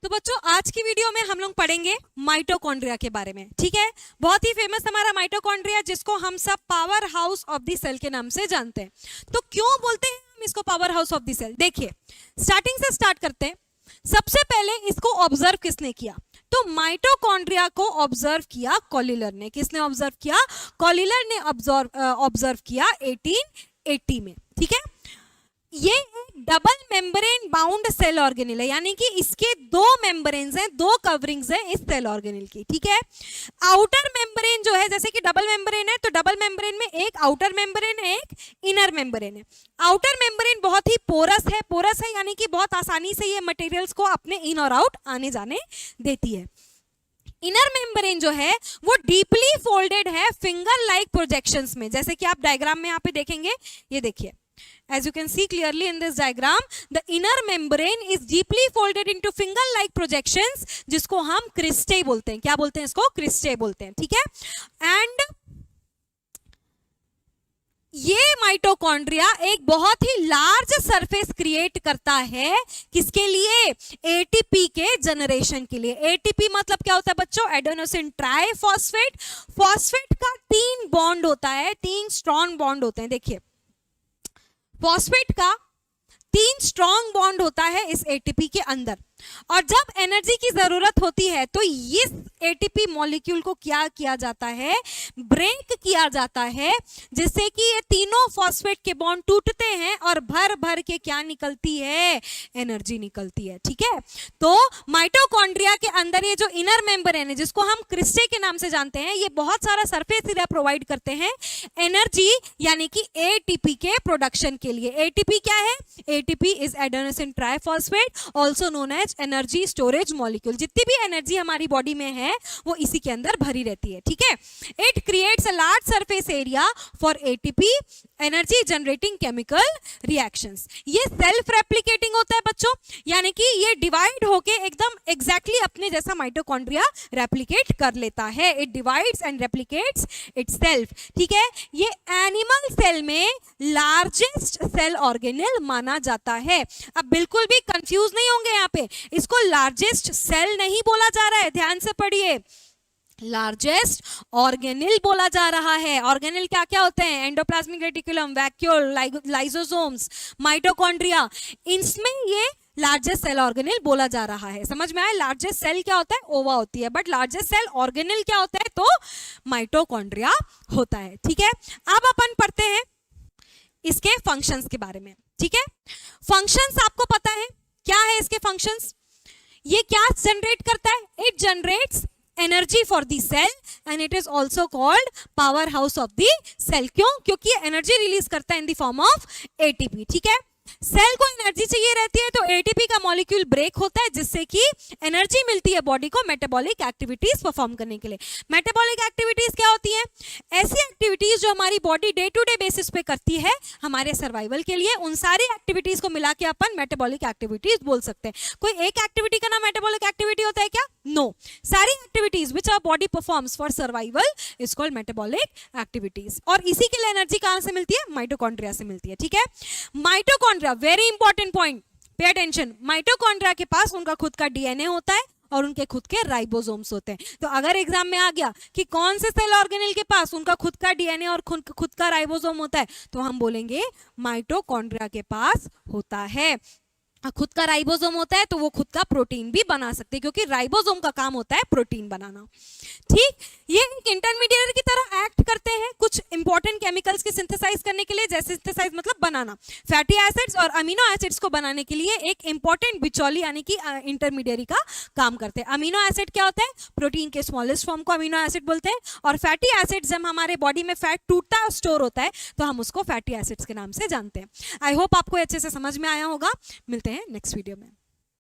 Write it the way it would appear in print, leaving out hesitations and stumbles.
तो बच्चों आज की वीडियो में हम लोग पढ़ेंगे माइटोकॉन्ड्रिया के बारे में। ठीक है, बहुत ही फेमस हमारा माइटोकॉन्ड्रिया, जिसको हम सब powerhouse of the cell के नाम से जानते हैं। तो क्यों बोलते हैं हम इसको powerhouse of the cell? देखिए, स्टार्टिंग से स्टार्ट करते हैं। सबसे पहले इसको ऑब्जर्व किसने किया? तो माइटोकॉन्ड्रिया को ऑब्जर्व किया कॉलिलर ने। किसने ऑब्जर्व किया? कॉलिलर ने ऑब्जर्व किया 1880 में। ठीक है, ये double membrane bound cell organelle है, यानी कि इसके दो मेम्ब्रेन्स हैं, दो कवरिंग्स हैं इस सेल ऑर्गेनिल की। ठीक है, आउटर मेम्ब्रेन जो है, जैसे कि डबल मेम्ब्रेन है तो डबल मेम्ब्रेन में एक आउटर मेम्ब्रेन है, एक इनर मेम्ब्रेन है। आउटर मेम्ब्रेन बहुत ही पोरस है यानी कि बहुत आसानी से ये मटेरियल्स को अपने इन और आउट आने जाने देती है। इनर मेम्ब्रेन जो है वो डीपली फोल्डेड है फिंगर लाइक प्रोजेक्शंस में, जैसे कि आप डायग्राम में यहाँ पे देखेंगे। ये देखिए, as you can see clearly in this diagram, the inner membrane is deeply folded into finger like projections, जिसको हम क्रिस्टे बोलते हैं। क्या बोलते हैं इसको? क्रिस्टे बोलते हैं। ठीक है, एंड ये माइटोकॉन्ड्रिया एक बहुत ही लार्ज सरफेस क्रिएट करता है। किसके लिए? एटीपी के जनरेशन के लिए। एटीपी मतलब क्या होता है बच्चों? Adenosine triphosphate. फॉस्फेट का 3 बॉन्ड होता है, 3 स्ट्रॉन्ग बॉन्ड होते हैं। देखिए, फॉस्फेट का 3 स्ट्रॉन्ग बॉन्ड होता है इस एटीपी के अंदर, और जब एनर्जी की जरूरत होती है तो इस एटीपी मॉलिक्यूल को क्या किया जाता है? ब्रेक किया जाता है, जिससे कि ये तीनों फॉस्फेट के बॉन्ड टूटते हैं और भर भर के क्या निकलती है? एनर्जी निकलती है। ठीक है, तो माइटोकॉन्ड्रिया के अंदर ये जो इनर मेम्ब्रेन है, जिसको हम क्रिस्टे के नाम से जानते हैं, ये बहुत सारा सरफेस एरिया प्रोवाइड करते हैं एनर्जी यानी कि एटीपी के प्रोडक्शन के लिए। एटीपी क्या है? ATP is adenosine triphosphate, also known as energy storage molecule. जितनी भी एनर्जी हमारी बॉडी में है वो इसी के अंदर भरी रहती है। ठीक है, it creates a large surface area for ATP energy generating chemical reactions. ये सेल्फ रेप्लिकेटिंग होता है बच्चों, यानी कि ये डिवाइड होके एकदम एग्जैक्टली अपने जैसा माइटोकॉन्ड्रिया रेप्लिकेट कर लेता है। It divides and replicates itself. ठीक है, ये एनिमल सेल में लार्जेस्ट सेल ऑर्गेनिल माना जाता है। अब बिल्कुल भी कंफ्यूज नहीं होंगे, यहाँ पे इसको लार्जेस्ट सेल नहीं बोला जा रहा है, ध्यान से पढ़िए, लार्जेस्ट ऑर्गेनिल बोला जा रहा है। ऑर्गेनिल क्या क्या होते हैं? Endoplasmic reticulum, vacuole, lysosomes, mitochondria, इसमें ये लार्जेस्ट सेल ऑर्गेनिल बोला जा रहा है। समझ में आया? लार्जेस्ट सेल क्या होता है? ओवा होती है, बट लार्जेस्ट सेल ऑर्गेनिल क्या होता है? तो माइटोकॉन्ड्रिया होता है। ठीक है, अब अपन पढ़ते हैं इसके फंक्शंस के बारे में। ठीक है, फंक्शंस आपको पता है क्या है? इसके फंक्शंस, ये क्या जनरेट करता है? It generates energy for the cell and it is also called powerhouse of the cell. क्यों? क्योंकि ये एनर्जी रिलीज करता है in the form of ATP. ठीक है, सेल को एनर्जी चाहिए रहती है तो एटीपी का मॉलिक्यूल ब्रेक होता है, जिससे कि एनर्जी मिलती है बॉडी को मेटाबॉलिक एक्टिविटीज परफॉर्म करने के लिए। मेटाबॉलिक एक्टिविटीज क्या होती हैं? ऐसी एक्टिविटीज जो हमारी body day to day basis पे करती है हमारे सर्वाइवल के लिए, उन सारी एक्टिविटीज को मिला के अपन मेटाबॉलिक एक्टिविटीज बोल सकते हैं। कोई एक एक्टिविटी का नाम मेटाबॉलिक एक्टिविटी होता है क्या? नो, सारी activities which our body performs for survival is called metabolic activities. और इसी के लिए एनर्जी कहां से मिलती है? माइटोकॉन्ड्रिया से मिलती है। ठीक है, mitochondria, very important point, pay attention. Mitochondria के पास उनका खुद का डीएनए होता है और उनके खुद के राइबोसोम्स होते हैं। तो अगर एग्जाम में आ गया कि कौन से सेल ऑर्गेनिल के पास उनका खुद का डीएनए और खुद का राइबोसोम होता है, तो हम बोलेंगे माइटोकॉन्ड्रिया के पास होता है। खुद का राइबोसोम होता है तो वो खुद का प्रोटीन भी बना सकते हैं, क्योंकि राइबोसोम का काम होता है प्रोटीन बनाना। ठीक, ये एक इंटरमीडिएट की तरह एक्ट करते हैं कुछ इंपॉर्टेंट केमिकल्स के सिंथेसाइज करने के लिए। जैसे सिंथेसाइज मतलब बनाना, फैटी एसिड्स और अमीनो एसिड्स को बनाने के लिए एक इंपॉर्टेंट बिचौली यानी कि इंटरमीडिएट का काम करते हैं। अमीनो एसिड क्या होता है? प्रोटीन के स्मॉलेस्ट फॉर्म को अमीनो एसिड बोलते हैं, और फैटी एसिड जब हमारे बॉडी में फैट टूटता है और स्टोर होता है तो हम उसको फैटी एसिड्स के नाम से जानते हैं। आई होप आपको अच्छे से समझ में आया होगा। मिलते हैं नेक्स्ट वीडियो में।